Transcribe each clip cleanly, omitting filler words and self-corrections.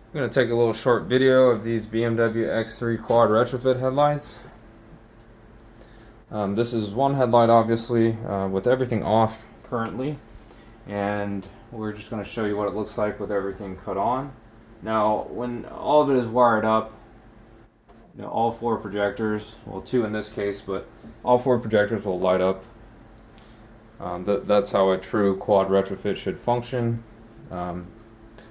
I'm going to take a little short video of these BMW X3 quad retrofit headlights. This is one headlight, obviously, with everything off currently, and we're just going to show you what it looks like with everything cut on. Now, when all of it is wired up, all four projectors, well, two in this case, but all four projectors will light up. That's how a true quad retrofit should function.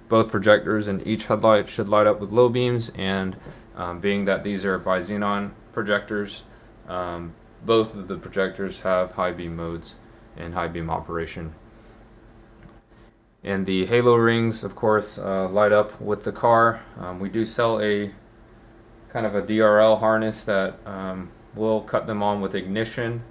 Both projectors in each headlight should light up with low beams, and being that these are bi-xenon projectors, both of the projectors have high beam modes and high beam operation. And the halo rings, of course, light up with the car. We do sell a kind of a DRL harness that will cut them on with ignition.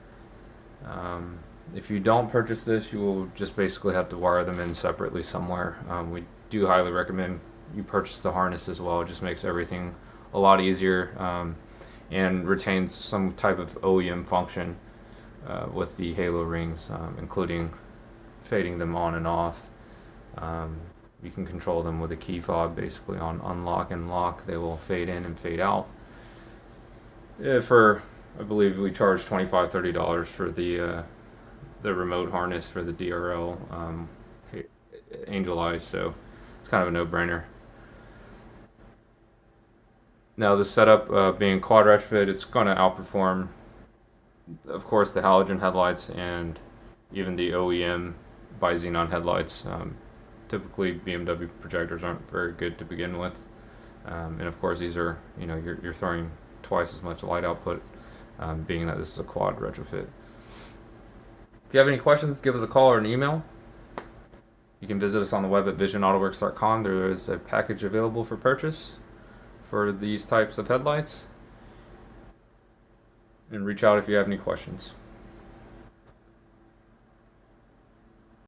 If you don't purchase this, you will just basically have to wire them in separately somewhere. We do highly recommend you purchase the harness as well. It just makes everything a lot easier and retains some type of OEM function with the halo rings, including fading them on and off. You can control them with a key fob, basically on unlock and lock. They will fade in and fade out. I believe we charge $25-$30 for the remote harness for the DRL Angel Eyes, so it's kind of a no-brainer. Now the setup being quad retrofit, it's going to outperform, of course, the halogen headlights and even the OEM bi-xenon headlights. Typically BMW projectors aren't very good to begin with, and of course these are, you're throwing twice as much light output, being that this is a quad retrofit. If you have any questions, give us a call or an email. You can visit us on the web at visionautoworks.com. There is a package available for purchase for these types of headlights, and reach out if you have any questions.